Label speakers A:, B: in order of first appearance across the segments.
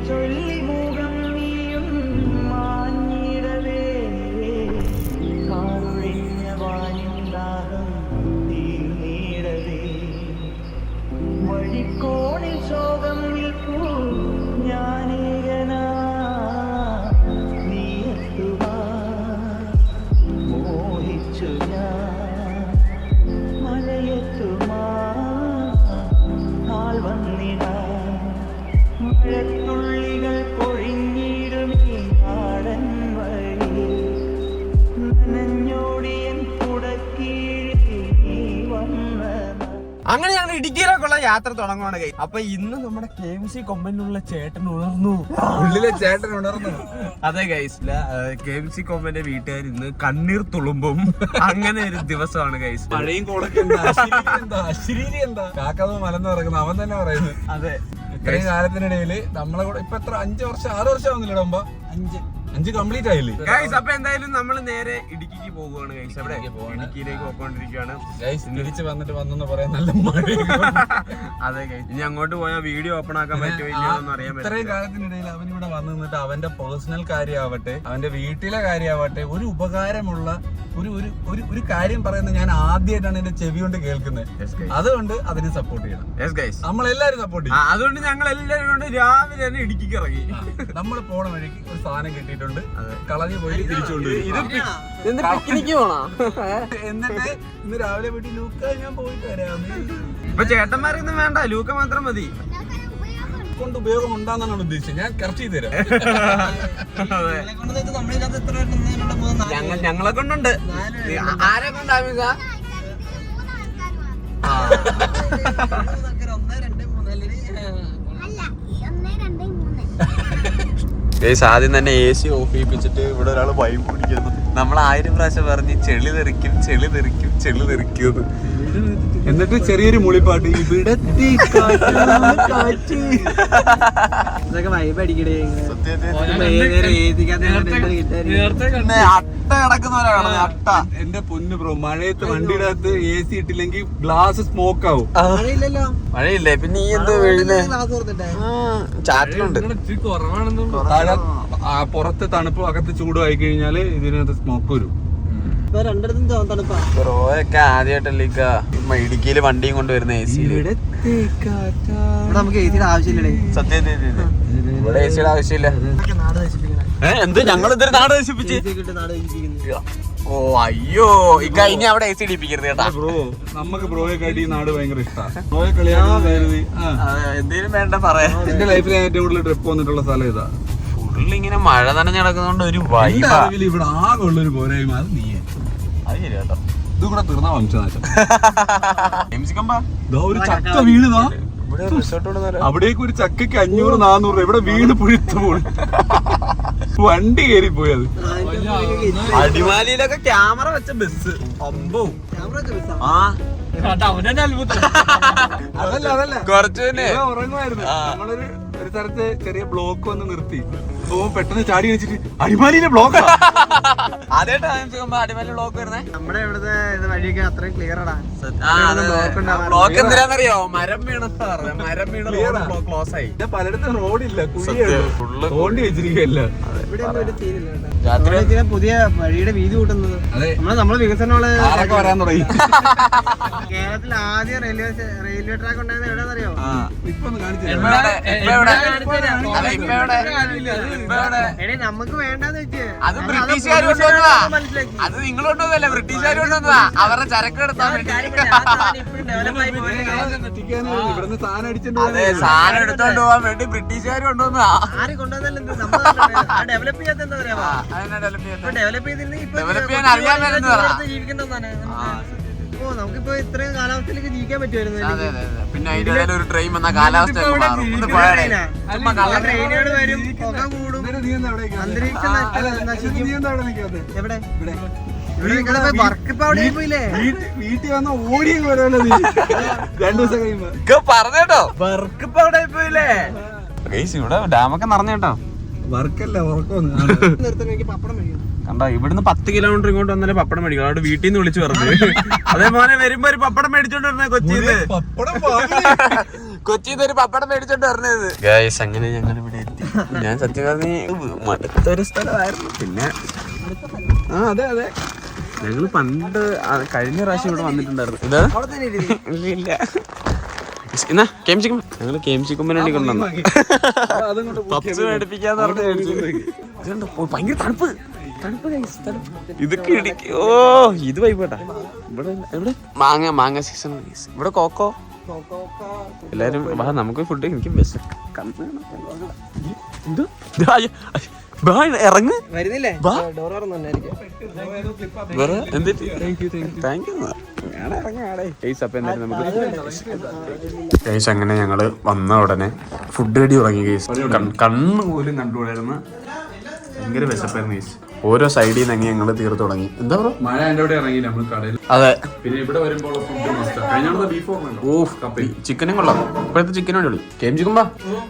A: ചൊല്ലി മുഖം നീയും മാഞ്ഞിടവേ കാറൊഴിഞ്ഞ വാനിന്ദാഹം തീർന്നിടവേ വഴിക്കോണിൽ ശോകം നിൽക്കൂ ഞാനേകനാ നീ എത്തുവാ മോഹിച്ചു ഞാൻ മലയെത്തുമാ നാൾ വന്നിടാ മഴത്തുള്ളികൾ പൊഴിഞ്ഞിടും ഈ നാടൻ വഴി നനഞ്ഞോടിയൻ കുടക്കീഴിൽ നീ വന്ന
B: അങ്ങനെ ഞങ്ങൾ ഇടുക്കിയിലേക്കുള്ള യാത്ര തുടങ്ങുവാണ് കൈ. അപ്പൊ ഇന്ന് നമ്മുടെ KMC കൊമ്പനിലുള്ള ചേട്ടൻ ഉണർന്നു,
C: ഉള്ളിലെ ചേട്ടൻ ഉണർന്നു.
B: അതെ ഗൈസ്, KMC കൊമ്പന്റെ വീട്ടുകാർ ഇന്ന് കണ്ണീർ തുളുമ്പും അങ്ങനെ ഒരു ദിവസമാണ് ഗൈസ്.
C: മഴയും കോടൊക്കെ അശ്രീരി എന്താ കാക്കത് മലന്ന് പറയുന്നത് അവൻ തന്നെ പറയുന്നത്.
B: അതെ,
C: ഇത്രയും കാലത്തിനിടയില് നമ്മളെ കൂടെ ഇപ്പൊ എത്ര 5 വർഷം 6 വർഷം ആവുന്നില്ല ഡോമ്പ? 5 കംപ്ലീറ്റ് ആയില്ലേ
B: ഗൈസ്? അപ്പൊ എന്തായാലും നമ്മൾ നേരെ ഇടുക്കിക്ക് പോകുവാണ് ഗൈസ്. അവിടെ ഇടുക്കിയിലേക്ക് പോയിക്കൊണ്ടിരിക്കുകയാണ്
C: ഗൈസ്. തിരിച്ച് വന്നെന്ന് പറയാൻ നല്ല മഴ.
B: അതെ ഗൈസ്, ഇനി അങ്ങോട്ട് പോയാൽ വീഡിയോ ഓപ്പൺ ആക്കാൻ പറ്റുമോ അറിയാൻ പറ്റും.
C: ഇത്രയും കാലത്തിനിടയിൽ അവൻ ഇവിടെ വന്നു നിന്നിട്ട് അവന്റെ പേഴ്സണൽ കാര്യമാവട്ടെ അവന്റെ വീട്ടിലെ കാര്യമാവട്ടെ ഒരു ഉപകാരമുള്ള ഒരു കാര്യം പറയുന്നത് ഞാൻ ആദ്യമായിട്ടാണ് എന്റെ ചെവി കൊണ്ട് കേൾക്കുന്നത്. അതുകൊണ്ട് അതിനെ സപ്പോർട്ട് ചെയ്യണം, നമ്മളെല്ലാരും സപ്പോർട്ട് ചെയ്യണം.
B: അതുകൊണ്ട് ഞങ്ങൾ എല്ലാവരും കൊണ്ട് രാവിലെ തന്നെ ഇടുക്കിക്ക് ഇറങ്ങി.
C: നമ്മൾ പോണ വഴിക്ക് ഒരു സാധനം കിട്ടിയിട്ടുണ്ട്, കളഞ്ഞു പോയി തിരിച്ചുകൊണ്ട് എന്നിട്ട് ഇന്ന് രാവിലെ വീട്ടിൽ ലൂക്ക ഞാൻ പോയിട്ട് വരാം.
B: ഇപ്പൊ ചേട്ടന്മാരൊന്നും വേണ്ട, ലൂക്ക മാത്രം മതി.
C: കൊണ്ട് ഉപയോഗം ഉണ്ടാന്നാണ് ഉദ്ദേശിച്ചത്. ഞാൻ കറക്റ്റ് ചെയ്ത് തരാം.
B: ഞങ്ങളെ കൊണ്ടുണ്ട്. ആരെ കൊണ്ടാവിക? ആദ്യം തന്നെ AC ഓഫ് ചെയ്യിപ്പിച്ചിട്ട് ഇവിടെ ഒരാൾ വൈബ് പിടിക്കുന്നു. നമ്മൾ 1000 പ്രാവശ്യം പറഞ്ഞ് ചെളി തെറിക്കും ചെളി തെറിക്കും ചെളി തെറിക്കും.
C: എന്നിട്ട് ചെറിയൊരു മുളിപ്പാട്ട് ഇവിടെ
B: വൈബ് അടിക്കടേ. അട്ട കിടക്കുന്നവരാണ് അട്ട.
C: എന്റെ പൊന്നു ബ്രോ, മഴയത്ത് വണ്ടിയുടെ അകത്ത് AC ഇട്ടില്ലെങ്കിൽ ഗ്ലാസ് സ്മോക്ക് ആവും.
B: മഴയില്ലേ പിന്നെ ഈ എന്ത് വീഴുന്നേ? ചാറ്റിലുണ്ട്.
C: പുറത്ത് തണുപ്പ് അകത്ത് ചൂട് ആയി കഴിഞ്ഞാല് ഇതിനകത്ത് സ്മോക്ക് വരും.
B: ബ്രോയൊക്കെ ആദ്യമായിട്ടല്ലേ ഇടുക്കിയില് വണ്ടിയും കൊണ്ടുവരുന്ന AC.
A: നമുക്ക് AC ആവശ്യമില്ലേ?
B: സത്യം ഇവിടെ AC ആവശ്യമില്ല. എന്ത് ഞങ്ങൾ ഇതൊരു നാട് നശിപ്പിച്ച്? ഓ അയ്യോ, ഇനി അവിടെ AC ഇടിപ്പിക്കരുത് കേട്ടാ
C: ബ്രോ. നമുക്ക് ബ്രോയെ കാട്ടി നാട് ഭയങ്കര ഇഷ്ടമാണ്. ബ്രോയെ കളിയാക്കാൻ
B: എന്തേലും വേണ്ട പറയാ.
C: എന്റെ ലൈഫിൽ ഏറ്റവും കൂടുതൽ ട്രിപ്പ് വന്നിട്ടുള്ള സ്ഥലം ഇതാ.
B: ഫുള്ളിങ്ങനെ മഴ നനഞ്ഞ് നടക്കുന്നോണ്ട് ഒരു വൈബ്.
C: ഇവിടെ ആകെ ഉള്ളൊരു പോരായ്മ അത് നീ.
B: അത് ശരി കേട്ടോ.
C: ഇത് കൂടെ തീർന്ന വംശനാശം. ഒരു ചക്ക വീണതാ. അവിടേക്ക് ഒരു ചക്കയ്ക്ക് 500-400 രൂപ. ഇവിടെ വീണ് പുഴുത്തു പോയി, വണ്ടി കയറി പോയത്.
B: അടിമാലിയിലൊക്കെ ക്യാമറ വെച്ച ബസ് അമ്പവും.
C: അതല്ല
B: കുറച്ചു തന്നെ
C: ഉറങ്ങുമായിരുന്നു. നമ്മളൊരു സ്ഥലത്ത് ചെറിയ ബ്ലോക്ക് വന്ന് നിർത്തി. പെട്ടെന്ന് ചാടി വെച്ചിട്ട് അടിമാലിയിലെ ബ്ലോക്ക്.
B: അടിമാലി ബ്ലോക്ക് വരുന്നേ.
A: നമ്മുടെ ഇവിടുത്തെ വഴിയൊക്കെ അത്രയും ക്ലിയർ ആണ്.
B: ബ്ലോക്ക് എന്തിനാന്നറിയോ? മരം വീണെന്ന് പറഞ്ഞ മരം വീണ് ക്ലോസ് ആയി.
C: പലയിടത്തും റോഡില്ല, തോണ്ടി വെച്ചിരിക്കല്ല.
A: പുതിയ വഴിയുടെ വീതി കൂട്ടുന്നത് നമ്മള് വികസനമുള്ള
C: വരാൻ തുടങ്ങി.
A: കേരളത്തിൽ ആദ്യം റെയിൽവേ ട്രാക്ക് ഉണ്ടായിരുന്നത് എവിടെയാണെന്നറിയോ?
C: ഇപ്പൊ കാണിച്ചു
A: നമുക്ക് വേണ്ടെന്ന് വെച്ച്
B: അത് ബ്രിട്ടീഷുകാർ കൊണ്ടുവന്നതാ. അത് നിങ്ങൾ കൊണ്ടുവന്നല്ല, ബ്രിട്ടീഷുകാർ കൊണ്ടുവന്നതാ. അവരുടെ ചരക്ക് എടുത്താൽ
C: ഇവിടുന്ന് സാധനം അടിച്ചിട്ട്
B: സാധനം എടുത്തോണ്ട് പോവാൻ വേണ്ടി ബ്രിട്ടീഷുകാർ കൊണ്ടുവന്നതാ.
A: ആര് കൊണ്ടുവന്നല്ലോ ഡെവലപ്പ് ചെയ്യാത്ത എന്താ പറയാ? ഡെവലപ്പ്
B: ചെയ്യാൻ അറിയാൻ
A: ജീവിക്കേണ്ടതാണ്. ഓ നമുക്കിപ്പോ ഇത്രയും കാലാവസ്ഥയിലേക്ക് ജീവിക്കാൻ പറ്റുമായിരുന്നു.
B: പിന്നെ അതിന്റെ ഒരു ട്രെയിൻ വന്ന കാലാവസ്ഥ
A: ട്രെയിനുകൾ വരും, പുക കൂടും, അന്തരീക്ഷം എവിടെ വർക്ക് ഇപ്പൊ അവിടെ പോയില്ലേ?
C: വീട്ടിൽ വന്ന ഓടിയും വരാനോ 2 ദിവസം കഴിയുമ്പോ
B: പറഞ്ഞേട്ടോ. വർക്ക് ഇപ്പൊ അവിടെ പോയില്ലേ? ഇവിടെ ഡാമൊക്കെ നിറഞ്ഞേട്ടോ.
C: വർക്കല്ല ഉറക്കൊന്നും
A: നിർത്താൻ എനിക്ക് പപ്പടം കഴിയും.
B: കണ്ടോ, ഇവിടുന്ന് 10 കിലോമീറ്റർ ഇങ്ങോട്ട് വന്നാലേ പപ്പടം മേടിക്കും. അവിടെ വീട്ടിൽ നിന്ന് വിളിച്ചു പറഞ്ഞു. അതേപോലെ വരുമ്പോ ഒരു പപ്പടം മേടിച്ചോണ്ട് വരണേ കൊച്ചിന്ന്. കൊച്ചിന്ന് ഒരു പപ്പടം മേടിച്ചോണ്ട് വരണത്. ഗൈസ് അങ്ങനെ ഞങ്ങൾ ഇവിടെ എത്തി. ഞാൻ സത്യം പറഞ്ഞ മടുത്തൊരു സ്ഥലമായിരുന്നു. പിന്നെ അതെ അതെ, ഞങ്ങള് പണ്ട് കഴിഞ്ഞ പ്രാവശ്യം ഇവിടെ വന്നിട്ടുണ്ടായിരുന്നു. ഇത് ഇല്ല എന്നാ കേം ചിക്കൻ, ഞങ്ങള് കേം ചിക്കൻ വേണ്ടി കൊണ്ടുവന്നു. പപ്സ് മേടിപ്പിക്കാന്ന് പറഞ്ഞു. ഭയങ്കര തണുപ്പ് തണുപ്പ് ഇതൊക്കെ ഇടിക്കും. ഓ ഇത് വൈബേട്ടാ. ഇവിടെ ഇവിടെ മാങ്ങ സീസൺ. ഇവിടെ കോക്കോ എല്ലാരും വാ നമുക്ക് ഫുഡ്. എനിക്ക് ബസ് ഇറങ്ങ്
A: വരുന്നില്ലേ?
B: അങ്ങനെ ഞങ്ങള് വന്ന ഉടനെ ഫുഡ് റെഡി തുടങ്ങി കേസ്. കണ്ണ് പോലും കണ്ടുകൂടായിരുന്ന ഭയങ്കര വിശപ്പായിരുന്നു കേസ്. ഓരോ സൈഡിൽ നിന്ന് അങ്ങനെ ഞങ്ങള് തീർത്ത് തുടങ്ങി. എന്താ പറയുക,
C: മഴ എന്റെ അവിടെ ഇറങ്ങി നമ്മൾ കടയിൽ.
B: അതെ,
C: പിന്നെ ഇവിടെ വരുമ്പോൾ
B: ചിക്കനും കൊള്ളാം. ഇപ്പോഴത്തെ ചിക്കനും അടിപൊളി. കേം ചിക്കൻ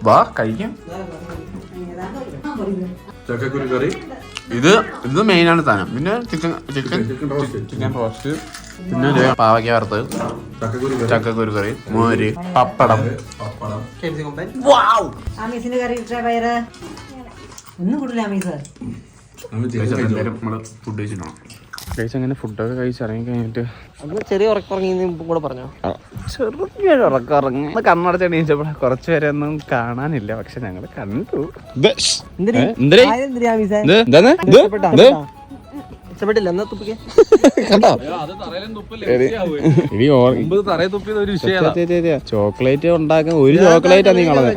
B: വാ കഴിക്കാം.
C: ചക്കക്കുരു കറി,
B: ഇത് മെയിൻ ആണ് സാധനം. പിന്നെ ചിക്കൻ റോസ്റ്റ്, പിന്നെ പാവയ്ക്ക വറുത്ത്, ചക്കക്കുരു കറി, മോര്, പപ്പടം. ഫുഡ് കഴിച്ചിട്ടുണ്ടോ? അങ്ങനെ ഫുഡൊക്കെ കഴിച്ചിറങ്ങി കഴിഞ്ഞിട്ട്
A: ചെറിയ ഉറക്കറങ്ങി കൂടെ പറഞ്ഞോ.
B: ചെറുങ്ങനെ ഉറക്കറങ്ങി കണ്ണടച്ച് എണീച്ചപ്പോൾ കുറച്ചു പേരെ ഒന്നും കാണാനില്ല. പക്ഷെ ഞങ്ങള് കണ്ടു.
A: ഇഷ്ടപ്പെട്ടില്ല എന്നാ തുപ്പിക്കേ
B: കണ്ടോ?
C: ചോക്ലേറ്റ്
B: ഉണ്ടാക്കാൻ ഒരു ചോക്ലേറ്റാ നീ കളഞ്ഞത്.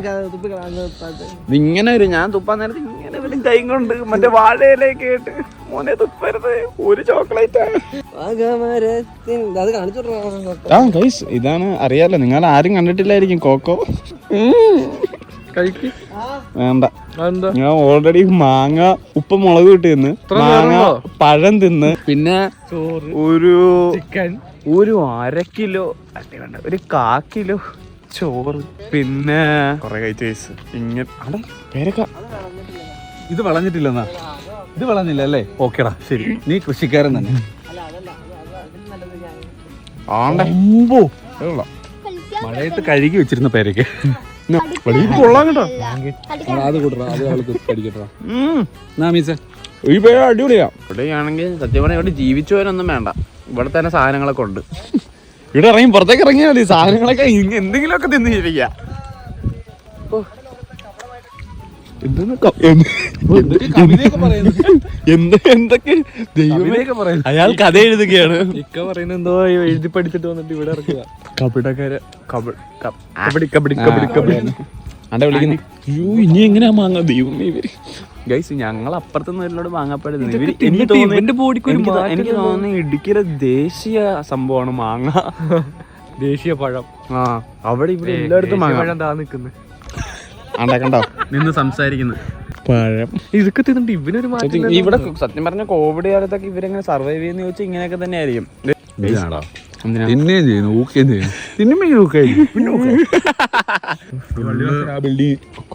B: ഇങ്ങനെ വരും. ഞാൻ തുപ്പാൻ നേരത്തെ ഇങ്ങനെ വരും കൈ കൊണ്ട് മറ്റേ വാഴയിലേക്ക് കേട്ട് മോനെ തുപ്പരുത്, ഒരു ചോക്ലേറ്റ്. ഇതാണ് അറിയാലോ, നിങ്ങൾ ആരും കണ്ടിട്ടില്ലായിരിക്കും കോക്കോ. വേണ്ട, ഞാൻ ഓൾറെഡി മാങ്ങ ഉപ്പ് മുളക് ഇട്ട് തിന്ന്, മാങ്ങ പഴം തിന്ന്, പിന്നെ ഒരു 1/2 കിലോ വേണ്ട, ഒരു 1/4 കിലോ ചോറ്, പിന്നെ കൊറേ കഴിച്ച കേസ്. ഇങ്ങനെ പേരക്ക
C: ഇത് വളഞ്ഞിട്ടില്ലെന്നാ. ഇത് വളഞ്ഞില്ല അല്ലേ? ഓക്കേടാ, ശരി. നീ കൃഷിക്കാരൻ തന്നെ. മഴയത്ത് കഴുകി വെച്ചിരുന്ന പേരക്ക കൊള്ളാം കേട്ടോ. അത് കൂട്ടറ, അത് അവൾക്ക് പഠിക്കട്ടോ. ഈ പേര് അടിപൊളിയാ.
B: ഇവിടെയാണെങ്കിൽ സത്യം പറഞ്ഞാൽ ഇവിടെ ജീവിച്ചവരൊന്നും വേണ്ട. ഇവിടെ തന്നെ സാധനങ്ങളൊക്കെ ഉണ്ട്.
C: ഇവിടെ ഇറങ്ങി പുറത്തേക്ക് ഇറങ്ങിയാൽ മതി, സാധനങ്ങളൊക്കെ എന്തെങ്കിലുമൊക്കെ തിന്നിരിക്കുക.
B: എന്തൊക്കെ അയാൾ കഥ എഴുതുകയാണ്.
C: ഇക്ക പറയുന്നത് എന്തോ എഴുതി പഠിച്ചിട്ട് വന്നിട്ട് ഇവിടെ ഇറക്കുക.
B: കബഡിക്കാര്
C: വിളിക്കുന്നു.
B: ഇനി എങ്ങനെയാ മാങ്ങ ദൈവമേ ഇവര്. ഗൈസ്, ഞങ്ങൾ അപ്പുറത്തുനിന്ന് ഇവരോട് മാങ്ങാപ്പെടുന്നത്. എനിക്ക് തോന്നുന്നു ഇടുക്കിയിലെ ദേശീയ സംഭവമാണ് മാങ്ങ.
C: ദേശീയ പഴം.
B: അവിടെ ഇവിടെ എല്ലായിടത്തും മാങ്ങ
C: നിൽക്കുന്നത്
B: കണ്ടോ നിന്ന് സംസാരിക്കുന്നു.
C: പഴം ഇതൊക്കെ തിന്നിട്ട് ഇവനൊരു മാറ്റം.
B: ഇവിടെ സത്യം പറഞ്ഞ കോവിഡ് കാലത്തൊക്കെ ഇവരെങ്ങനെ സർവൈവ് ചെയ്യുന്ന ചോദിച്ചാൽ ഇങ്ങനെയൊക്കെ തന്നെ ആയിരിക്കും.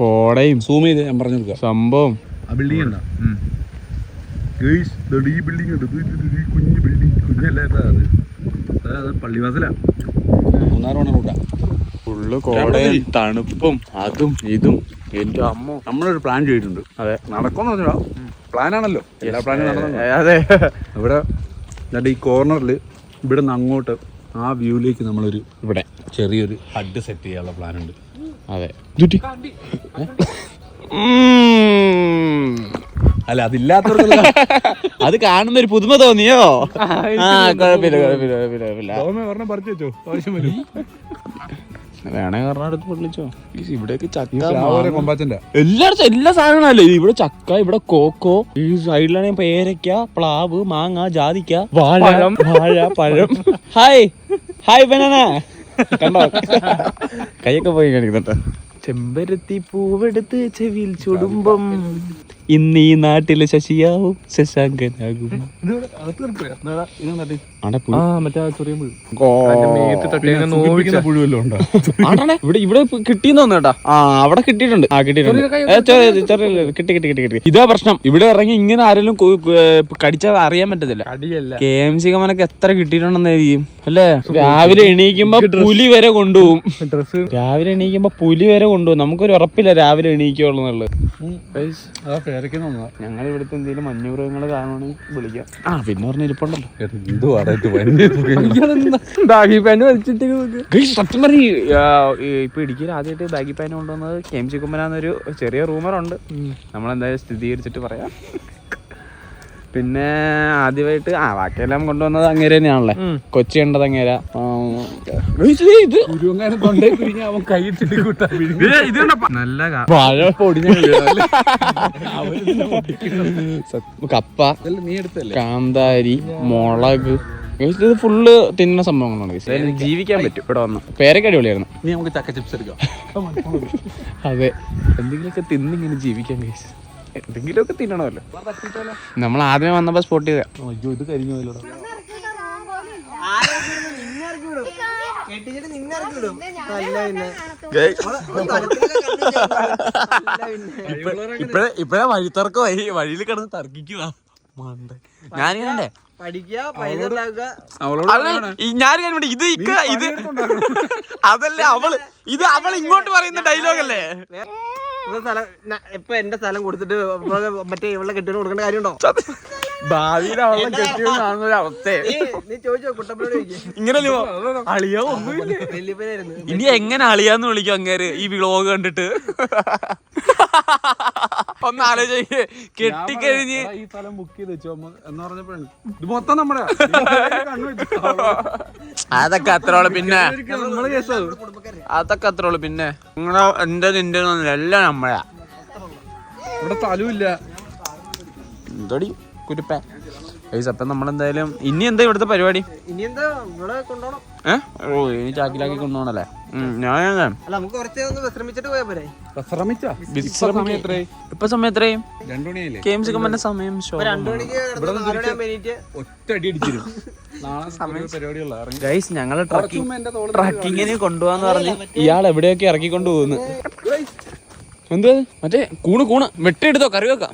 B: കോടയും സൂം ചെയ്ത് ഞാൻ പറഞ്ഞു കൊടുക്കാം സംഭവം.
C: പള്ളിവാസല
B: ഫുള്ള് കോടയും തണുപ്പും അതും ഇതും. എന്റെ അമ്മ,
C: നമ്മളൊരു പ്ലാൻ ചെയ്തിട്ടുണ്ട്.
B: അതെ,
C: നടക്കുമെന്ന് പറഞ്ഞാ പ്ലാനാണല്ലോ, എല്ലാ പ്ലാനും നടന്നു.
B: അതെ,
C: ഇവിടെ ഈ കോർണറിൽ ഇവിടെ നിന്ന് അങ്ങോട്ട് ആ വ്യൂയിലേക്ക് നമ്മളൊരു ഇവിടെ ചെറിയൊരു ഹഡ് സെറ്റ് ചെയ്യാനുള്ള പ്ലാൻ ഉണ്ട്.
B: അതെ,
C: അല്ല അതില്ലാത്തവർക്ക്
B: അത് കാണുന്ന ഒരു പുതുമ തോന്നിയോ? കുഴപ്പമില്ല
C: പറിച്ചു വെച്ചോ, ആവശ്യം വരും.
B: വേണേ കാരണം എടുത്ത് പൊള്ളിച്ചോ. ഇവിടെയൊക്കെ ചക്ക,
C: എല്ലായിടത്തും
B: എല്ലാ സാധനങ്ങളല്ലേ. ഇവിടെ ചക്ക, ഇവിടെ കോക്കോ, ഈ സൈഡിലാണെങ്കിൽ പേരയ്ക്ക, പ്ലാവ്, മാങ്ങ, ജാതിക്ക, വാഴ, പഴം. Hi banana. കണ്ടോ കൈയൊക്കെ പോയി കാണിക്കുന്നുട്ടോ. ചെമ്പരത്തി പൂവെടുത്ത് ചെവിയിൽ ചുടുമ്പം ഇന്ന് ഈ നാട്ടിലെ ശശിയാവും ശശാങ്കനാകും. ഇവിടെ കിട്ടിയെന്ന് തോന്നുന്നു കേട്ടാ. അവിടെ കിട്ടിയിട്ടുണ്ട്. കിട്ടി. ഇതാ പ്രശ്നം. ഇവിടെ ഇറങ്ങി ഇങ്ങനെ ആരെങ്കിലും കടിച്ചാൽ അറിയാൻ പറ്റത്തില്ല. KMC കമ്മനൊക്കെ എത്ര കിട്ടിയിട്ടുണ്ടെന്നായിരിക്കും അല്ലേ? രാവിലെ എണീക്കുമ്പോ പുലി വരെ കൊണ്ടുപോകും. നമുക്കൊരു ഉറപ്പില്ല രാവിലെ എണീക്കുള്ളൂ എന്നുള്ളത്. ഞങ്ങൾ ഇവിടുത്തെ എന്തെങ്കിലും മഞ്ഞുമൃഗങ്ങള് കാണുവാണെങ്കിൽ വിളിക്കാം. പിന്നെ പറഞ്ഞ ഇരിപ്പുണ്ടല്ലോ. സത്യം പറഞ്ഞ ഇപ്പൊ ഇടുക്കിയിൽ ആദ്യമായിട്ട് ബാഗി പാൻ കൊണ്ടുവന്നത് KMC കുമ്മനാന്നൊരു ചെറിയ റൂമറുണ്ട്. നമ്മളെന്തായാലും സ്ഥിരീകരിച്ചിട്ട് പറയാം. പിന്നെ ആദ്യമായിട്ട് ബാക്കിയെല്ലാം കൊണ്ടുവന്നത് അങ്ങേര തന്നെയാണല്ലേ. കൊച്ചി കണ്ടത് അങ്ങേര. നല്ല കപ്പ, കാന്താരി, മുളക്, ഇത് ഫുള്ള് തിന്നുന്ന സംഭവങ്ങളാണ്. ജീവിക്കാൻ പറ്റും ഇവിടെ വന്ന്. പേരൊക്കെ അടിപൊളിയായിരുന്നു.
C: നമുക്ക് ചക്ക ചിപ്സ് എടുക്കാം.
B: അതെ, എന്തെങ്കിലുമൊക്കെ തിന്നിങ്ങനെ ജീവിക്കാൻ കഴിച്ചു. എന്തെങ്കിലുമൊക്കെ തിന്നണമല്ലോ. നമ്മൾ ആദ്യമേ വന്നപ്പോ സ്പോട്ട് ചെയ്ത
C: ഇത് കരിഞ്ഞു.
B: ഇപ്പഴേ വഴിത്തർക്കമായി. വഴിയിൽ കിടന്ന് തർക്കിക്കുക. ഞാനിങ്ങനെ അതല്ലേ അവള് ഇങ്ങോട്ട് പറയുന്ന ഡയലോഗല്ലേ.
A: ഇപ്പൊ എന്റെ സ്ഥലം കൊടുത്തിട്ട് മറ്റേ ഇവളെ കെട്ടിന് കൊടുക്കേണ്ട കാര്യമുണ്ടോ?
B: ഭാവിയിൽ അവളെ കെട്ടിയോ കാണുന്ന ഒരു അവസ്ഥ.
A: നീ ചോദിച്ചോ, കുട്ടപ്പനോട്
B: ഇങ്ങനല്ലോ അളിയോ ഒന്നുമില്ല. ഇനി എങ്ങനെ അളിയാന്ന് വിളിക്കും അങ്ങേര് ഈ വ്ളോഗ് കണ്ടിട്ട്? ഒന്ന് ആലോചിക്ക്. കെട്ടിക്കഴിഞ്ഞ്
C: ഈ സ്ഥലം ബുക്ക് ചെയ്ത് വെച്ചോ എന്ന് പറഞ്ഞപ്പോഴാണ് ഇത് മൊത്തം നമ്മുടെ
B: അതൊക്കെ അത്രോളൂ. പിന്നെ അതൊക്കെ അത്രോളൂ. പിന്നെ നിങ്ങളെ എന്റെ നിന്റെ എല്ലാം നമ്മളാ.
C: ഇവിടെ സ്ഥലമില്ല.
B: എന്തോടി കുരുപ്പ. അപ്പം നമ്മളെന്തായാലും ഇനി എന്താ ഇവിടുത്തെ പരിപാടി?
A: ഇനി എന്താ ഇവിടെ കൊണ്ടുപോകണം.
B: ഇനി ചാക്കിലാക്കി കൊണ്ടുപോകണല്ലേ? ഞാൻ
A: നമുക്ക് കുറച്ച് വിശ്രമിച്ചിട്ട് പോയാ പോരെ?
B: ഇപ്പൊ സമയം എത്രയും?
C: 2 മണിയായില്ലേ?
B: KMC കമ്മന്റെ സമയം
A: 2 മണിക്ക്
C: ഒറ്റടി അടിച്ചിരും. നാളെ പരിപാടിയുള്ള
B: ഗൈസ്. ഞങ്ങള് ട്രക്കിങ്ങിന് കൊണ്ടുപോവാന്ന് പറഞ്ഞ് ഇയാൾ എവിടെയൊക്കെ ഇറക്കിക്കൊണ്ട് പോകുന്നു. എന്ത് മറ്റേ കൂണ് വെട്ടിയെടുത്തോ, കറി വെക്കാം.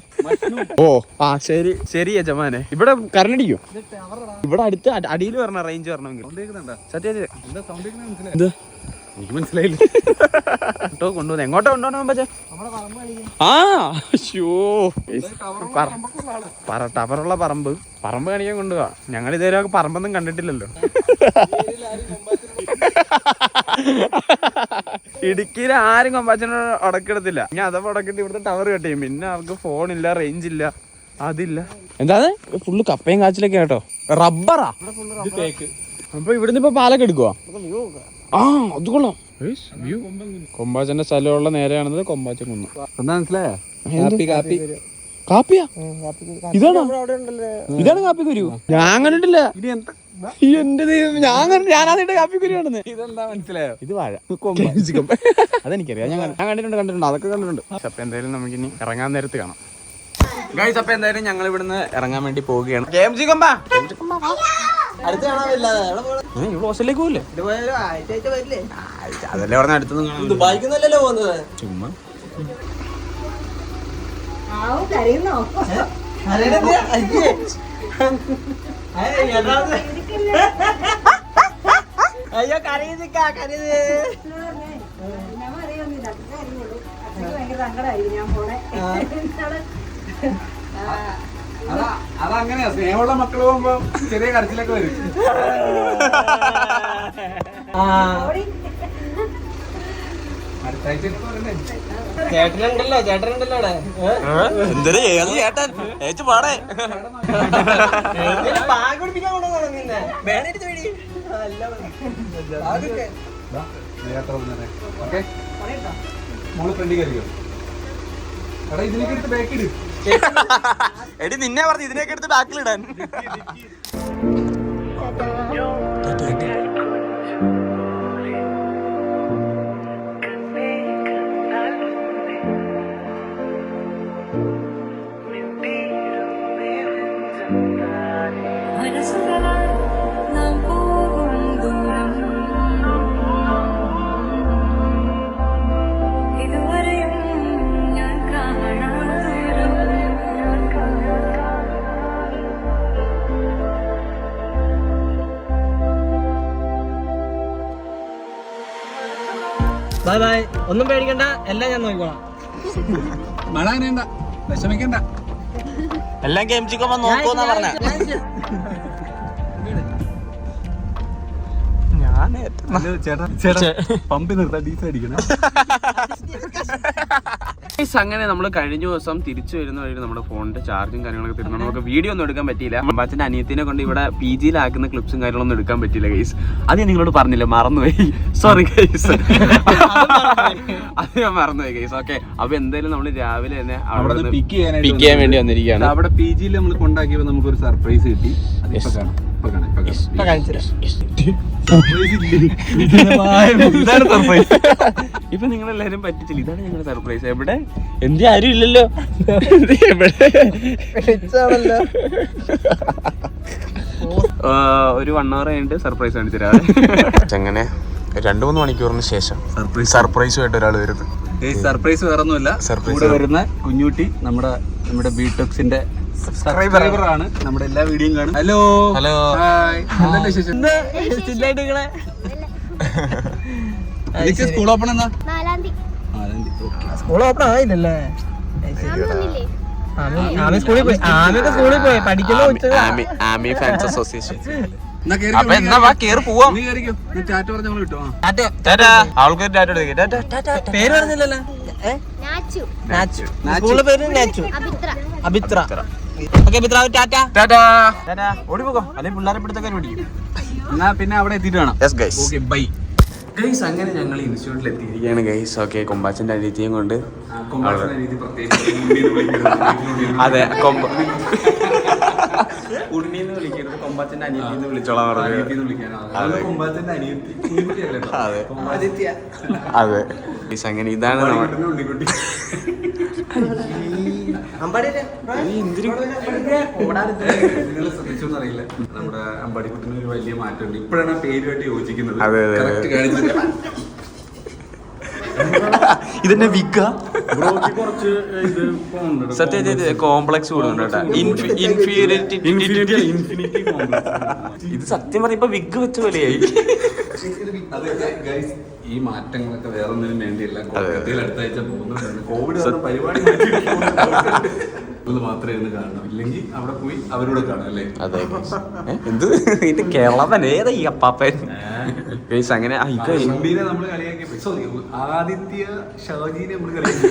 B: ശരി ശരി യജമാനെ. ഇവിടെ കറണ്ടടിക്കോ? ഇവിടെ അടുത്ത് അടിയിൽ വരണ റേഞ്ച് വരണമെങ്കിൽ സത്യം
C: എനിക്ക് മനസ്സിലായില്ല.
B: കൊണ്ടുപോകുന്നത് എങ്ങോട്ടാ കൊണ്ടുപോകണം പറ്റേ? ടവറുള്ള പറമ്പ് കാണിക്കാൻ കൊണ്ടുപോവാ. ഞങ്ങൾ ഇതേവരെ പറമ്പൊന്നും കണ്ടിട്ടില്ലല്ലോ. ഇടുക്കിയിൽ ആരും കൊമ്പാച്ചനോട് ഉടക്കെടുത്തില്ല. ഇനി അഥവാ ഉടക്കിട്ട് ഇവിടുത്തെ ടവർ കട്ട് ചെയ്യും. പിന്നെ അവർക്ക് ഫോണില്ല, റേഞ്ച് ഇല്ല, അതില്ല. എന്താണ് ഫുള്ള് കപ്പയും കാച്ചിലൊക്കെ കേട്ടോ. റബ്ബറാ. അപ്പൊ ഇവിടുന്ന് ഇപ്പൊ പാലൊക്കെ എടുക്കുവാ. അത് കൊള്ളാം. കൊമ്പാച്ചന്റെ സ്ഥലമുള്ള നേരെയാണത് കൊമ്പാച്ചൻ കുന്ന്.
C: എന്താ മനസ്സിലായോ?
B: കാപ്പിയാ? ഇതാണ് കാപ്പിക്കുരു? ഞാൻ കണ്ടിട്ടില്ല. എന്റെ ദൈവം, ഞാനാദ്യമായിട്ട് കാപ്പിക്കുരുവാണെന്ന്.
C: ഇതെന്താ മനസ്സിലായോ?
B: ഇത് വാഴ. അതെനിക്കറിയാം. ഞാൻ കണ്ടിട്ടുണ്ട്. അതൊക്കെ കണ്ടിട്ടുണ്ട്. അപ്പൊ എന്തായാലും നമുക്കിനി ഇറങ്ങാൻ നേരത്ത് കാണാം ഗൈസ്. അപ്പൊ എന്തായാലും ഞങ്ങൾ ഇവിടുന്ന് ഇറങ്ങാൻ വേണ്ടി പോവുകയാണ്. KMC കൊമ്പ ഹോസ്റ്റലിലേക്ക് പോകില്ലേ? അതല്ലേ പറഞ്ഞ അടുത്തൊന്നും
A: ദുബായിക്കുന്നല്ലോ പോകുന്നത്.
B: ചുമ്മാ
A: അയ്യോ കരയുന്നത്
C: അതങ്ങനെയാ. സ്നേഹമുള്ള മക്കൾ പോകുമ്പോ ചെറിയ കരച്ചിലൊക്കെ വരും.
A: ചേട്ടനുണ്ടല്ലോ അവിടെ.
B: ചേട്ടൻ ഏച്ചു പാടേ
A: ബാഗ് പിടിപ്പിക്കാൻ കൊണ്ടുപോകണം. നിന്നെ വേണേറ്റ് വേടി
C: മോള് ഫ്രണ്ടി കയറിയോ? എടാ ഇതിനൊക്കെ എടുത്ത് ബാക്കിട്.
B: എടി നിന്നെ പറഞ്ഞു ഇതിനൊക്കെ എടുത്ത് ബാക്കിലിടാൻ.
A: Bye bye. ഒന്നും പേടിക്കണ്ട, എല്ലാം ഞാൻ നോക്കിക്കോളാം.
C: മഴ അങ്ങനെയണ്ട, വിഷമിക്കണ്ട.
B: എല്ലാം ഗെയിംസിക്കൊപ്പം നോക്കൂന്നാ പറഞ്ഞ.
C: പമ്പി നിർത്താൻ ഡീസൽ അടിക്കണം.
B: അങ്ങനെ നമ്മൾ കഴിഞ്ഞ ദിവസം തിരിച്ചു വരുന്ന വഴി നമ്മുടെ ഫോണിന്റെ ചാർജും കാര്യങ്ങളൊക്കെ തരുന്നു. നമുക്ക് വീഡിയോ ഒന്നും എടുക്കാൻ പറ്റിയില്ല. അച്ഛൻ്റെ അനിയത്തിനെ കൊണ്ട് ഇവിടെ PG യിലാക്കുന്ന ക്ലിപ്സും കാര്യങ്ങളൊന്നും എടുക്കാൻ പറ്റിയില്ല ഗൈസ്. അത് ഞാൻ നിങ്ങളോട് പറഞ്ഞില്ല, മറന്നുപോയി. സോറി ഗൈസ്, അത് ഞാൻ മറന്നുപോയി ഗൈസ്. ഓക്കെ, അപ്പൊ എന്തായാലും നമ്മൾ രാവിലെ തന്നെ അവിടെ പിക്ക് ചെയ്യാൻ വേണ്ടി വന്നിരിക്കുകയാണ്.
C: അവിടെ PG യിൽ നമ്മൾ കൊണ്ടാക്കിയപ്പോൾ നമുക്കൊരു സർപ്രൈസ് കിട്ടി. അതിപ്പോ കാണാം.
B: ഇതാണ് സർപ്രൈസ്. ഇപ്പൊ നിങ്ങളെല്ലാരും പറ്റിച്ചില്ല. ഇതാണ് ഞങ്ങളുടെ സർപ്രൈസ്. എവിടെ എന്ത് ആരും ഇല്ലല്ലോ. ഒരു 1 hour കഴിഞ്ഞിട്ട് സർപ്രൈസ് കാണിച്ചു തരാം. അങ്ങനെ 2-3 മണിക്കൂറിന് ശേഷം സർപ്രൈസുമായിട്ട് ഒരാൾ വരുന്നത്.
C: സർപ്രൈസ് വേറെ ഒന്നുമില്ല, കൂടെ വരുന്ന കുഞ്ഞുട്ടി നമ്മുടെ ബിടെക്സിന്റെ സബ്സ്ക്രൈബർ ആണ്. നമ്മുടെ എല്ലാ വീഡിയോയും കാണും. ഹലോ
B: ഹലോ,
C: സ്കൂൾ ഓപ്പൺ എന്നാ?
A: സ്കൂൾ ഓപ്പൺ ആയില്ലല്ലേ? സ്കൂളിൽ പോയി, സ്കൂളിൽ പോയി പഠിക്കുന്ന
B: ആമി ഫാൻസ് അസോസിയേഷൻ.
A: പേര് പറഞ്ഞില്ലല്ലോ. സ്കൂളിലെ പേര് നാച്ചു. അഭിത്ര. ഓക്കെ അഭിത്ര,
B: ഓടിപ്പോകോ, അല്ലെങ്കിൽ പിള്ളേരെ പിടുത്തൊക്കെ പിടിക്കും.
C: എന്നാ പിന്നെ അവിടെ എത്തിയിട്ട് വേണം.
B: Bye guys. അങ്ങനെ ഞങ്ങൾ ഇൻസ്റ്റിറ്റ്യൂട്ടിൽ എത്തിയിരിക്കുകയാണ് ഗൈസ്. ഓക്കെ, കൊമ്പാച്ചന്റെ അനിയത്തിയും കൊണ്ട്. അതെ, ഉണ്ണീന്ന് വിളിക്കരുത്, കൊമ്പാച്ചന്റെ അനിയത്തിന്ന് വിളിച്ചോളാം പറഞ്ഞു. അതെ ഗൈസ്, അങ്ങനെ ഇതാണ്
C: ഉണ്ണിക്കുട്ടി. നിങ്ങൾ ശ്രദ്ധിച്ചോന്ന് അറിയില്ല, നമ്മുടെ അമ്പാടിക്കുട്ടിന് ഒരു വലിയ മാറ്റമുണ്ട്. ഇപ്പോഴാണ് പേരുമായിട്ട് യോജിക്കുന്നത്.
B: ഇതിന്റെ വിക്ക സത്യം കോംപ്ലക്സ് കൂടുന്നുണ്ട്. ഇത് സത്യം പറയുമ്പോ വിഗ് വെച്ച പോലെയായി.
C: ഈ മാറ്റങ്ങളൊക്കെ വേറെ ഒന്നിനും വേണ്ടിയില്ല. അടുത്താഴ്ച പോകുന്നുണ്ട്. കോവിഡ് പരിപാടി മാത്രമേ ഇന്ന് കാണണം, ഇല്ലെങ്കിൽ അവിടെ പോയി അവരോട് കാണാം അല്ലേ?
B: അതെ. എന്ത് ഇത് കേരളപ്പൻ ഏതാ ഈ അപ്പാപ്പൻ? അങ്ങനെ
C: നമ്മൾ കളിയാക്കി. സോറി, ആദിത്യ ഷാജീനെ നമ്മൾ കളിയാക്കി.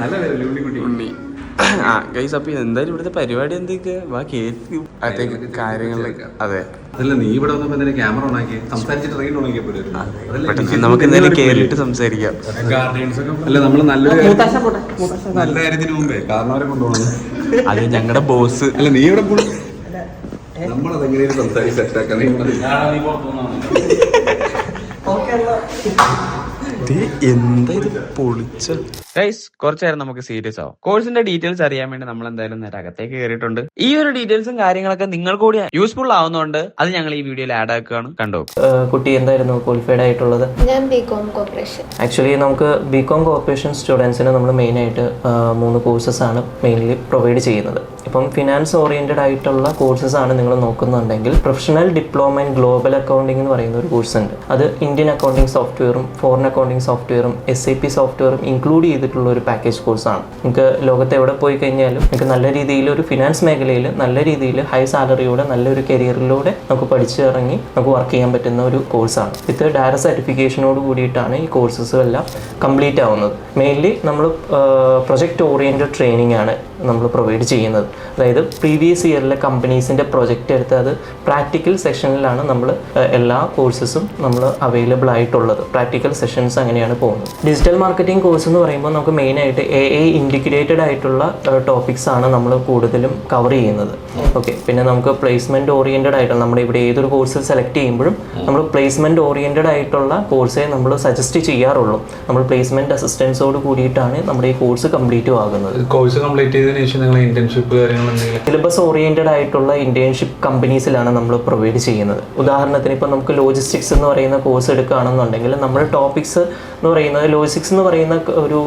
C: നല്ല പേരല്ലേ ഉണ്ണിക്കുട്ടി?
B: ഉണ്ണി. ഗൈസ്, അപ്പൊ എന്തായാലും ഇവിടുത്തെ പരിപാടി എന്തൊക്കെയാ കേക്ക് കാര്യങ്ങളിലൊക്കെ. അതെ,
C: അതല്ല, നീ ഇവിടെ വന്നപ്പോ എന്തായാലും ക്യാമറ ഓൺ ആക്കി സംസാരിച്ചിട്ട് റീഡ് ഓൺ ആക്കിയപ്പോ
B: നമുക്ക് എന്തായാലും കേറിയിട്ട് സംസാരിക്കാം.
C: അല്ല, നമ്മള് നല്ല കാര്യത്തിന് മുമ്പേ കാരണവരെ കൊണ്ടുപോകണം.
B: അത് ഞങ്ങളുടെ ബോസ്.
C: അല്ല, നീ ഇവിടെ നമ്മളതെങ്ങനെയാണ് സംസാരിച്ച് സെറ്റാക്കാൻ.
B: എന്താ ഇത് പൊളിച്ച ഗൈസ്. കുറച്ചു നേരം നമുക്ക് സീരിയസ് ആവും. കോഴ്സിന്റെ ഡീറ്റെയിൽസ് അറിയാൻ വേണ്ടി നമ്മൾ എന്തായാലും നേരെ അകത്തേക്ക് കയറിയിട്ടുണ്ട്. ഈ ഒരു ഡീറ്റെയിൽസും കാര്യങ്ങളൊക്കെ നിങ്ങൾ കൂടി യൂസ്ഫുൾ ആവുന്നതുകൊണ്ട് അത് ഞങ്ങൾ ഈ വീഡിയോയിൽ ആഡ് ആക്കുകയാണ്. കണ്ടോ
D: കുട്ടി എന്തായിരുന്നു ക്വാളിഫൈഡ് ആയിട്ടുള്ളത്?
E: ഞാൻ ബികോം കോർപ്പറേഷൻ.
D: ആക്ച്വലി നമുക്ക് ബികോം കോർപ്പറേഷൻ സ്റ്റുഡൻസിന് നമ്മൾ മെയിനായിട്ട് 3 കോഴ്സസ് ആണ് മെയിൻലി പ്രൊവൈഡ് ചെയ്യുന്നത്. ഇപ്പം ഫിനാൻസ് ഓറിയന്റഡ് ആയിട്ടുള്ള കോഴ്സസ് ആണ് നിങ്ങൾ നോക്കുന്നുണ്ടെങ്കിൽ professional diploma in global accounting എന്ന് പറയുന്ന ഒരു കോഴ്സ് ഉണ്ട്. അത് ഇന്ത്യൻ അക്കൗണ്ടിംഗ് സോഫ്റ്റ്വെയറും ഫോറിൻ അക്കൗണ്ടിംഗ് സോഫ്റ്റ്വെയറും SAP സോഫ്റ്റ്വെയറും ഇൻക്ലൂഡ് ചെയ്തിട്ടുള്ള ഒരു പാക്കേജ് കോഴ്സാണ്. നിങ്ങൾക്ക് ലോകത്ത് എവിടെ പോയി കഴിഞ്ഞാലും നിങ്ങൾക്ക് നല്ല രീതിയിൽ ഒരു ഫിനാൻസ് മേഖലയിൽ നല്ല രീതിയിൽ ഹൈ സാലറിയോടെ നല്ലൊരു കരിയറിലൂടെ നമുക്ക് പഠിച്ചിറങ്ങി നമുക്ക് വർക്ക് ചെയ്യാൻ പറ്റുന്ന ഒരു കോഴ്സാണ്. വിത്ത് ഡയറക്റ്റ് സർട്ടിഫിക്കേഷനോട് കൂടിയിട്ടാണ് ഈ കോഴ്സസ് എല്ലാം കംപ്ലീറ്റ് ആവുന്നത്. മെയിൻലി നമ്മൾ പ്രൊജക്റ്റ് ഓറിയന്റഡ് ട്രെയിനിങ് ആണ് നമ്മൾ പ്രൊവൈഡ് ചെയ്യുന്നത്. അതായത് പ്രീവിയസ് ഇയറിലെ കമ്പനീസിൻ്റെ പ്രൊജക്റ്റ് എടുത്ത് അത് പ്രാക്ടിക്കൽ സെഷനിലാണ് നമ്മൾ എല്ലാ കോഴ്സസും നമ്മൾ അവൈലബിൾ ആയിട്ടുള്ളത്. പ്രാക്ടിക്കൽ സെഷൻസ് അങ്ങനെയാണ് പോകുന്നത്. ഡിജിറ്റൽ മാർക്കറ്റിംഗ് കോഴ്സ് എന്ന് പറയുമ്പോൾ നമുക്ക് മെയിനായിട്ട് AI ഇൻറ്റിഗ്രേറ്റഡ് ആയിട്ടുള്ള ടോപ്പിക്സ് ആണ് നമ്മൾ കൂടുതലും കവർ ചെയ്യുന്നത്. ഓക്കെ, പിന്നെ നമുക്ക് പ്ലേസ്മെൻറ്റ് ഓറിയൻറ്റഡ് ആയിട്ടുള്ള നമ്മുടെ ഇവിടെ ഏതൊരു കോഴ്സ് സെലക്ട് ചെയ്യുമ്പോഴും നമ്മൾ പ്ലേസ്മെൻറ്റ് ഓറിയൻറ്റഡ് ആയിട്ടുള്ള കോഴ്സേ നമ്മൾ സജസ്റ്റ് ചെയ്യാറുള്ളൂ. നമ്മൾ പ്ലേസ്മെൻറ്റ് അസിസ്റ്റൻസോട് കൂടിയിട്ടാണ് നമ്മുടെ ഈ കോഴ്സ് കംപ്ലീറ്റ് ആകുന്നത്.
C: കോഴ്സ് കംപ്ലീറ്റ് ചെയ്തതിനു ശേഷം നിങ്ങൾ ഇന്റേൺഷിപ്പ് കാര്യങ്ങൾ
D: സിലബസ് ഓറിയൻറ്റഡ് ആയിട്ടുള്ള ഇന്റേൺഷിപ്പ് കമ്പനീസിലാണ് നമ്മൾ പ്രൊവൈഡ് ചെയ്യുന്നത്. ഉദാഹരണത്തിന് ഇപ്പോൾ നമുക്ക് ലോജിസ്റ്റിക്സ് എന്ന് പറയുന്ന കോഴ്സ് എടുക്കുകയാണെന്നുണ്ടെങ്കിൽ നമ്മുടെ ടോപ്പിക്സ് എന്ന് പറയുന്നത് ലോജിസ്റ്റിക്സ് എന്ന് പറയുന്ന ഒരു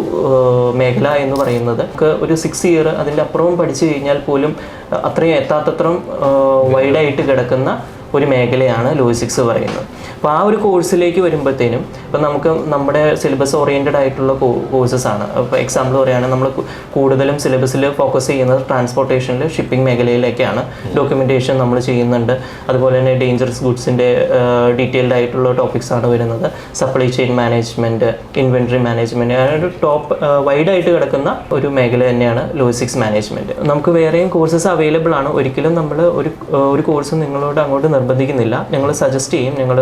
D: മേഖല എന്ന് പറയുന്നത് ഒരു 6 ഇയർ അതിൻ്റെ അപ്പുറവും പഠിച്ചു കഴിഞ്ഞാൽ പോലും അത്രയും എത്താത്തത്രം വൈഡായിട്ട് കിടക്കുന്ന ഒരു മേഖലയാണ് ലോജിസ്റ്റിക്സ് പറയുന്നത്. അപ്പോൾ ആ ഒരു കോഴ്സിലേക്ക് വരുമ്പോഴത്തേനും ഇപ്പം നമുക്ക് നമ്മുടെ സിലബസ് ഓറിയൻറ്റഡ് ആയിട്ടുള്ള കോഴ്സസ് ആണ്. ഇപ്പോൾ എക്സാമ്പിൾ പറയുകയാണെങ്കിൽ നമ്മൾ കൂടുതലും സിലബസിൽ ഫോക്കസ് ചെയ്യുന്നത് ട്രാൻസ്പോർട്ടേഷനിൽ ഷിപ്പിംഗ് മേഖലയിലേക്കാണ്. ഡോക്യുമെൻറ്റേഷൻ നമ്മൾ ചെയ്യുന്നുണ്ട്. അതുപോലെ തന്നെ ഡേഞ്ചറസ് ഗുഡ്സിൻ്റെ ഡീറ്റെയിൽഡ് ആയിട്ടുള്ള ടോപ്പിക്സ് ആണ് വരുന്നത്. Supply chain management, inventory management, അങ്ങനെ ടോപ്പ് വൈഡായിട്ട് കിടക്കുന്ന ഒരു മേഖല തന്നെയാണ് ലോജിസ്റ്റിക്സ് മാനേജ്മെൻറ്റ്. നമുക്ക് വേറെയും കോഴ്സസ് അവൈലബിൾ ആണ്. ഒരിക്കലും നമ്മൾ ഒരു കോഴ്സ് നിങ്ങളോട് അങ്ങോട്ട് നിർബന്ധിക്കുന്നില്ല. ഞങ്ങൾ സജസ്റ്റ് ചെയ്യും, ഞങ്ങൾ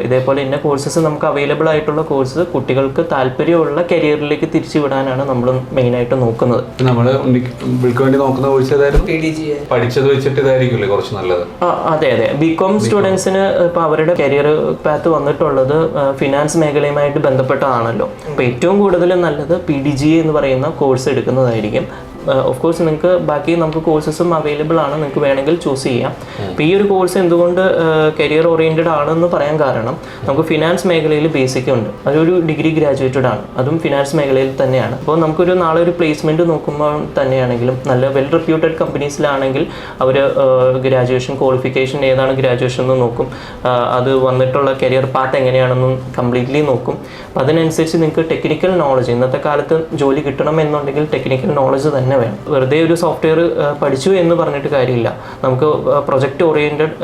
D: ഇതേപോലെ ഇന്ന കോഴ്സസ് നമുക്ക് അവൈലബിൾ ആയിട്ടുള്ള കോഴ്സസ് കുട്ടികൾക്ക് താല്പര്യമുള്ള കരിയറിലേക്ക് തിരിച്ചു വിടാനാണ് നമ്മൾ മെയിനായിട്ട് നോക്കുന്നത്.
C: നമ്മൾ വേണ്ടി നോക്കുന്ന കോഴ്സ് പഠിച്ചത് വെച്ചിട്ട് ഇതായിരിക്കില്ലേ കുറച്ച് നല്ലത്?
D: അതെ, ബികോം സ്റ്റുഡൻസിന് ഇപ്പോൾ അവരുടെ കരിയർ പാത്ത് വന്നിട്ടുള്ളത് ഫിനാൻസ് മേഖലയുമായിട്ട് ബന്ധപ്പെട്ടതാണല്ലോ. അപ്പോൾ ഏറ്റവും കൂടുതൽ നല്ലത് PDGA എന്ന് പറയുന്ന കോഴ്സ് എടുക്കുന്നതായിരിക്കും. ഓഫ് കോഴ്സ് നിങ്ങൾക്ക് ബാക്കി നമുക്ക് കോഴ്സസും അവൈലബിൾ ആണ്, നിങ്ങൾക്ക് വേണമെങ്കിൽ ചൂസ് ചെയ്യാം. അപ്പോൾ ഈ ഒരു കോഴ്സ് എന്തുകൊണ്ട് കരിയർ ഓറിയൻറ്റഡ് ആണെന്ന് പറയാൻ കാരണം നമുക്ക് ഫിനാൻസ് മേഖലയിൽ ബേസിക് ഉണ്ട്. അതൊരു ഡിഗ്രി ഗ്രാജുവേറ്റഡ് ആണ്, അതും ഫിനാൻസ് മേഖലയിൽ തന്നെയാണ്. അപ്പോൾ നമുക്കൊരു നാളെ ഒരു പ്ലേസ്മെൻറ്റ് നോക്കുമ്പോൾ തന്നെയാണെങ്കിലും നല്ല വെൽ റെപ്യൂട്ടഡ് കമ്പനീസിലാണെങ്കിൽ അവർ ഗ്രാജുവേഷൻ ക്വാളിഫിക്കേഷൻ ഏതാണ് ഗ്രാജുവേഷൻ എന്ന് നോക്കും. അത് വന്നിട്ടുള്ള കരിയർ പാത്ത് എങ്ങനെയാണെന്നും കംപ്ലീറ്റ്ലി നോക്കും. അപ്പോൾ അതിനനുസരിച്ച് നിങ്ങൾക്ക് ടെക്നിക്കൽ നോളജ്, ഇന്നത്തെ കാലത്ത് ജോലി കിട്ടണമെന്നുണ്ടെങ്കിൽ ടെക്നിക്കൽ നോളജ് തന്നെ വേണം. വെറുതെ ഒരു സോഫ്റ്റ്വെയർ പഠിച്ചു എന്ന് പറഞ്ഞിട്ട് കാര്യമില്ല. നമുക്ക് പ്രൊജക്റ്റ് ഓറിയൻറ്റഡ്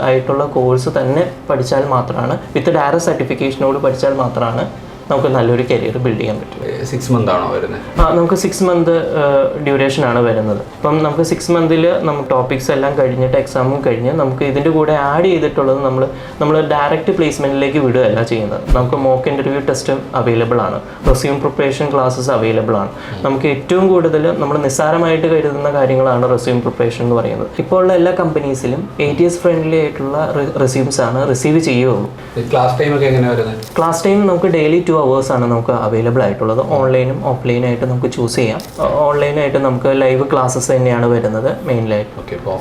D: ആയിട്ടുള്ള കോഴ്സ് തന്നെ പഠിച്ചാൽ മാത്രമാണ്, വിത്ത് ഡയറക്റ്റ് സർട്ടിഫിക്കേഷനോട് പഠിച്ചാൽ മാത്രമാണ് നമുക്ക് നല്ലൊരു കരിയർ ബിൽഡ് ചെയ്യാൻ പറ്റും.
C: 6 month ആണോ വരുന്നത്?
D: നമുക്ക് 6 month ഡ്യൂറേഷൻ ആണ് വരുന്നത്. അപ്പം നമുക്ക് 6 month നമുക്ക് ടോപ്പിക്സ് എല്ലാം കഴിഞ്ഞിട്ട് എക്സാമും കഴിഞ്ഞ് നമുക്ക് ഇതിൻ്റെ കൂടെ ആഡ് ചെയ്തിട്ടുള്ളത് നമ്മൾ ഡയറക്റ്റ് പ്ലേസ്മെൻറ്റിലേക്ക് വിടുകയല്ല ചെയ്യുന്നത്. നമുക്ക് മോക്ക് ഇൻ്റർവ്യൂ ടെസ്റ്റ് അവൈലബിൾ ആണ്, റെസ്യൂം പ്രിപ്പറേഷൻ ക്ലാസ്സസ് അവൈലബിൾ ആണ്. നമുക്ക് ഏറ്റവും കൂടുതൽ നമ്മൾ നിസ്സാരമായിട്ട് കരുതുന്ന കാര്യങ്ങളാണ് റെസ്യൂം പ്രിപ്പറേഷൻ എന്ന് പറയുന്നത്. ഇപ്പോൾ ഉള്ള എല്ലാ കമ്പനീസിലും ATS ഫ്രണ്ട്ലി ആയിട്ടുള്ള റെസ്യൂംസ് ആണ് റിസീവ് ചെയ്യുകയുള്ളൂ.
C: ക്ലാസ് ടൈം ഒക്കെ എങ്ങനെയാണ് വരുന്നത്?
D: ക്ലാസ് ടൈം നമുക്ക് ഡെയിലി 2 hours ആണ് നമുക്ക് അവൈലബിൾ ആയിട്ടുള്ളത്. ഓൺലൈനും ഓഫ്ലൈനായിട്ട് നമുക്ക് ചൂസ് ചെയ്യാം. ഓൺലൈനായിട്ട് നമുക്ക് ലൈവ് ക്ലാസ്സസ് തന്നെയാണ് വരുന്നത് മെയിൻലായിട്ട്.
C: ഓക്കെ, അപ്പം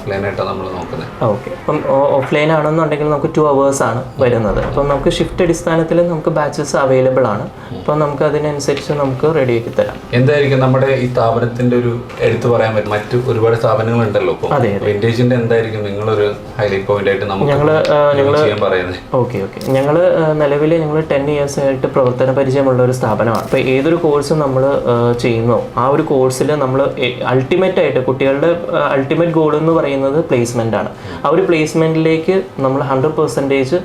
D: ഓഫ്ലൈൻ ആണെന്നുണ്ടെങ്കിൽ നമുക്ക് 2 hours ആണ് വരുന്നത്. അപ്പം നമുക്ക് ഷിഫ്റ്റ് അടിസ്ഥാനത്തിൽ നമുക്ക് ബാച്ചസ് അവൈലബിൾ ആണ്. അപ്പം നമുക്ക് അതിനനുസരിച്ച് നമുക്ക് റെഡിയാക്കി തരാം.
C: എന്തായിരിക്കും നമ്മുടെ ഈ സ്ഥാപനത്തിന്റെ ഒരു എടുത്തു പറയാൻ പറ്റും? മറ്റു ഒരുപാട് സ്ഥാപനങ്ങളുണ്ടല്ലോ.
D: അതെ,
C: വിന്റേജിന്റെ എന്തായിരിക്കും നിങ്ങളൊരു ഹൈലൈറ്റ് പോയിന്റ് ആയിട്ട് നമുക്ക് ചെയ്യാൻ പറയുന്നത്?
D: ഓക്കെ, ഞങ്ങൾ നിലവിൽ 10 years ആയിട്ട് പ്രവർത്തന പരിചയമുള്ള ഒരു സ്ഥാപനമാണ്. അപ്പോൾ ഏതൊരു കോഴ്സും നമ്മൾ ചെയ്യുന്നോ ആ ഒരു കോഴ്സിൽ നമ്മൾ അൾട്ടിമേറ്റ് ആയിട്ട് കുട്ടികളുടെ അൾട്ടിമേറ്റ് ഗോൾ എന്ന് പറയുന്നത് പ്ലേസ്മെൻ്റ് ആണ്. ആ ഒരു പ്ലേസ്മെൻറ്റിലേക്ക് നമ്മൾ 100%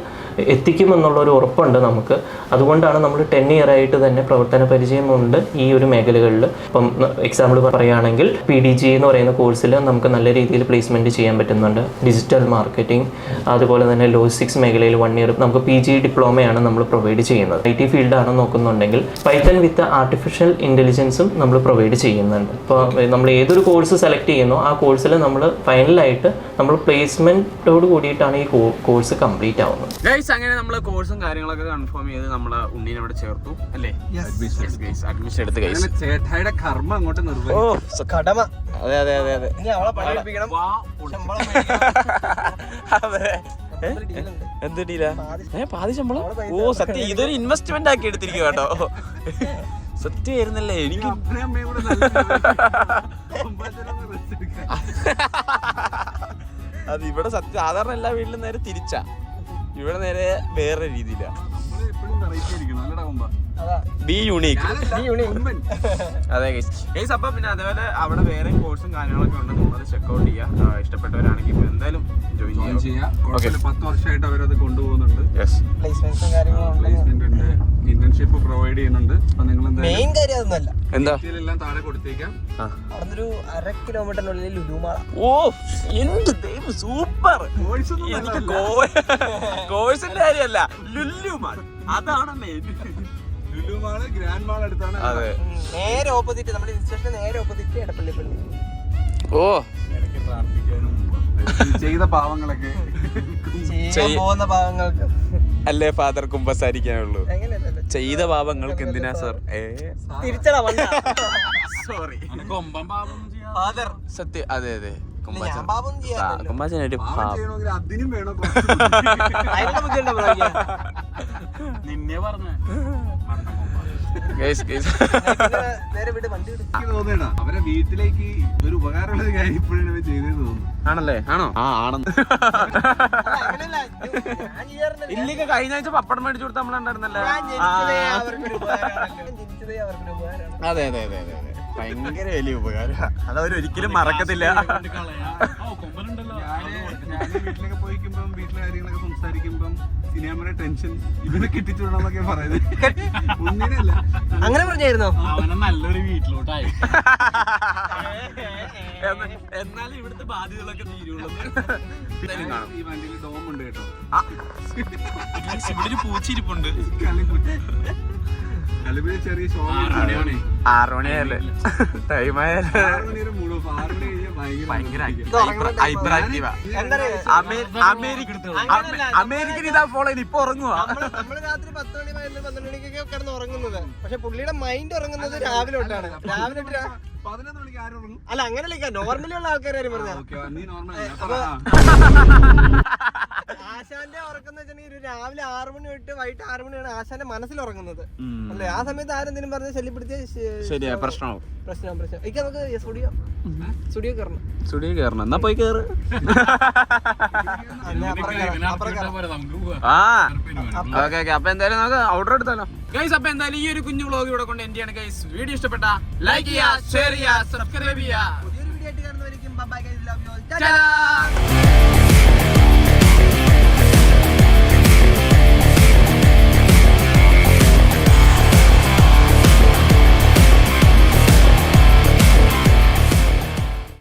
D: എത്തിക്കുമെന്നുള്ളൊരു ഉറപ്പുണ്ട് നമുക്ക്. അതുകൊണ്ടാണ് നമ്മൾ 10 year ആയിട്ട് തന്നെ പ്രവർത്തന പരിചയമുണ്ട് ഈ ഒരു മേഖലകളിൽ. ഇപ്പം എക്സാമ്പിൾ പറയുകയാണെങ്കിൽ PDGA എന്ന് പറയുന്ന കോഴ്സിൽ നമുക്ക് നല്ല രീതിയിൽ പ്ലേസ്മെൻറ്റ് ചെയ്യാൻ പറ്റുന്നുണ്ട്. ഡിജിറ്റൽ മാർക്കറ്റിംഗ്, അതുപോലെ തന്നെ ലോജിസ്റ്റിക്സ് മേഖലയിൽ 1 year നമുക്ക് PG ഡിപ്ലോമയാണ് നമ്മൾ പ്രൊവൈഡ് ചെയ്യുന്നത്. IT ഫീൽഡാണ് നോക്കുന്നുണ്ടെങ്കിൽ പൈത്തൺ വിത്ത് ആർട്ടിഫിഷ്യൽ ഇൻ്റലിജൻസും നമ്മൾ പ്രൊവൈഡ് ചെയ്യുന്നുണ്ട്. ഇപ്പോൾ നമ്മൾ ഏതൊരു കോഴ്സ് സെലക്ട് ചെയ്യുന്നോ ആ കോഴ്സിൽ നമ്മൾ ഫൈനലായിട്ട് നമ്മൾ പ്ലേസ്മെൻറ്റോട് കൂടിയിട്ടാണ് ഈ കോഴ്സ് കംപ്ലീറ്റ് ആവുന്നത്.
B: അങ്ങനെ നമ്മൾ കോഴ്സും കാര്യങ്ങളൊക്കെ കൺഫേം ചെയ്ത് നമ്മളെ ഉണ്ണീനെ അവിടെ ചേർത്തു അല്ലേ? അഡ്മിഷൻ എടുത്ത്
C: ചേട്ടായുടെ കർമ്മ അങ്ങോട്ട്
A: കടമ.
B: അതെ എന്ത് ഡീലാ? പാതി ശമ്പളം? ഓ സത്യം, ഇതൊരു ഇൻവെസ്റ്റ്മെന്റ് ആക്കി എടുത്തിരിക്കുക കേട്ടോ. സത്യമായിരുന്നല്ലേ? എനിക്ക് അത് ഇവിടെ സത്യം സാധാരണ എല്ലാ വീട്ടിലും നേരെ തിരിച്ചാ, ഇവിടെ നേരെ വേറെ രീതിയിലാണ്. B unique.
C: അതെ
B: ഗൈസ്. അപ്പൊ പിന്നെ അതേപോലെ അവിടെ വേറെ കോഴ്സും കാര്യങ്ങളൊക്കെ ഉണ്ട്, നിങ്ങളത് ചെക്കൗട്ട് ചെയ്യുക. ഇഷ്ടപ്പെട്ടവരാണെങ്കിൽ ഇപ്പൊ എന്തായാലും ജോയിൻ ചെയ്യാം.
C: 10 വർഷമായിട്ട് അവരത് കൊണ്ടുപോകുന്നുണ്ട്.
A: പ്ലേസ്മെന്റ്സും കാര്യങ്ങളും
C: പ്ലേസ്മെന്റ് ഉണ്ട്, ഇന്റേൺഷിപ്പ് പ്രൊവൈഡ് ചെയ്യുന്നുണ്ട്. അപ്പൊ നിങ്ങൾ
A: മെയിൻ കാര്യം അതൊന്നല്ല.
B: എന്താ
C: എല്ലാം താഴെ കൊടുത്തേക്കാം.
A: അവിടുന്നൊരു 1/2 കിലോമീറ്ററിനുള്ളിൽ ലുലുമാള.
B: ഓ എന്ത് ദൈവം സൂപ്പർ. എനിക്ക് കോഴ്സിന്റെ കാര്യമല്ല, ലുലുമാൾ അതാണ് മെയിൻ.
C: ലുലുമാള് ഗ്രാൻഡ് മാൾ അടുത്താണ്.
B: അതെ,
A: നേരെ ഓപ്പോസിറ്റ്, നമ്മുടെ ഇൻസ്റ്റിറ്റ്യൂഷന് നേരെ ഓപ്പോസിറ്റ് എടപ്പള്ളി പള്ളി.
B: ഓ
C: ഇടയ്ക്ക് പ്രാർത്ഥിക്കാനും ചെയ്ത പാവങ്ങളൊക്കെ
A: ചെയ്യാൻ പോകുന്ന പാവങ്ങൾക്ക്
B: അല്ലേ ഫാദർ കുമ്പസാരിക്കാനുള്ളൂ.
A: എങ്ങനെയല്ലല്ലോ
B: ചെയ്ത പാപങ്ങൾക്ക് എന്തിനാ സർ?
A: തിരിച്ചടാ വണ്ട.
B: സോറി
A: ഫാദർ
B: സത്യം. അതെ അതെ,
A: ഞാൻ പാപം ചെയ്യാറില്ലല്ലോ.
B: കുമ്പാച്ചനൊരു
C: പാവം ചെയ്യണമെങ്കിൽ അതിനും വേണം
A: അതിനുള്ള ബുദ്ധിയുണ്ടോ ബ്രോയ്ക്ക്?
C: നിന്നെ പറഞ്ഞ
A: നേരെ വിട്, വണ്ടി വിട്.
C: തോന്നേടാ അവരെ വീട്ടിലേക്ക് ഒരു ഉപകാരമുള്ള കാര്യം ഇപ്പോഴാണ് അവൻ ചെയ്തതെന്ന് തോന്നുന്നു.
B: ആണല്ലേ? ആണോ? ആ ആണെന്ന്.
A: അല്ല, അങ്ങനെയല്ല. ഞാൻ ചെയ്യാറുണ്ടല്ലോ.
B: ഇല്ലെങ്കിൽ കഴിഞ്ഞ ആഴ്ച പപ്പടം മേടിച്ചു കൊടുത്ത് നമ്മളുണ്ടായിരുന്നല്ലേ?
A: ഞാൻ ജനിച്ചതേ അവർക്കൊരു ഉപകാരമാണല്ലോ. ഞാൻ ജനിച്ചതേ അവർക്കൊരു ഉപകാരമാണ്.
B: അതെ അതെ അതെ അതെ, ഭയങ്കര വലിയ ഉപകാരം. അതവരൊരിക്കലും മറക്കത്തില്ല.
C: ഞാൻ വീട്ടിലൊക്കെ പോയിക്കുമ്പം വീട്ടിലെ കാര്യങ്ങളൊക്കെ സംസാരിക്കുമ്പം സിനിമയുടെ ടെൻഷൻ ഇവനെ കെട്ടിച്ചുവിടണമെന്നൊക്കെ പറയുന്നത് ഒന്നിനല്ല.
A: അങ്ങനെ പറഞ്ഞായിരുന്നോ?
C: അവനെ നല്ലൊരു വീട്ടിലോട്ടായി.
B: എന്നാലും ഇവിടുത്തെ ബാധ്യതകളൊക്കെ തീരുള്ളൂ.
C: ഈ വണ്ടിയിൽ ഡോമുണ്ട് കേട്ടോ.
B: ഇവിടെ ഒരു പൂച്ചിരിപ്പുണ്ട്.
C: കലിബിലെ ചെറിയ ഷോ
B: 6 മണിയായല്ലേ ടൈം ആയാലും
C: 6 മണി മൂടും. 6 മണി കഴിഞ്ഞാൽ
B: ഭയങ്കര ഹൈപ്പർ ആക്റ്റീവാ. അമേരിക്കൻ ഇതാ ഫോളോ ചെയ്ത് ഇപ്പൊ ഉറങ്ങുവാ.
A: നമ്മള് രാത്രി 10 മണി 12 മണിക്കൊക്കെ കിടന്ന് ഉറങ്ങുന്നത്. പക്ഷെ പുള്ളിയുടെ മൈൻഡ് ഉറങ്ങുന്നത് രാവിലെ തൊട്ടാണ്. രാവിലെ
C: 11 മണിക്ക് ആരും ഉറങ്ങും.
A: അല്ല, അങ്ങനെയല്ല, നോർമലി ഉള്ള ആൾക്കാരും പറഞ്ഞ.
C: നീ നോർമൽ
A: ആശാന്റെ ഉറക്കുന്ന വെച്ചിട്ടുണ്ടെങ്കിൽ രാവിലെ 6 മണി തൊട്ട് വൈകിട്ട് 6 മണിയാണ് ആശാന്റെ മനസ്സിൽ ഉറങ്ങുന്നത്. അല്ലേ? ആ സമയത്ത് ആരെന്തെങ്കിലും പറഞ്ഞ് ശല്യപ്പെടുത്തിയ
B: ശരിയാ, പ്രശ്നമാവും.
A: പ്രശ്നം. എനിക്ക് നമുക്ക് സ്റ്റുഡിയോ കയറണം.
B: സ്റ്റുഡിയോ കയറണം. എന്നാ പോയി കയറ്. Okay okay. അപ്പൊ എന്തായാലും നമുക്ക് ഓർഡർ എടുത്താലോ ഗൈസ്. അപ്പൊ എന്തായാലും ഈ ഒരു കുഞ്ഞു വ്ളോഗ് ഇവിടെ കൊണ്ട് എൻഡ് ചെയ്യാണ് ഗൈസ്. വീഡിയോ ഇഷ്ടപ്പെട്ട ലൈക്ക് ചെയ്യുക, ഷെയർ ചെയ്യുക, സബ്സ്ക്രൈബ് ചെയ്യുക.
A: പുതിയൊരു വീഡിയോ ആയിട്ട് കാണുന്നവരിക്കും. Bye guys, love you all.
B: Ta-da!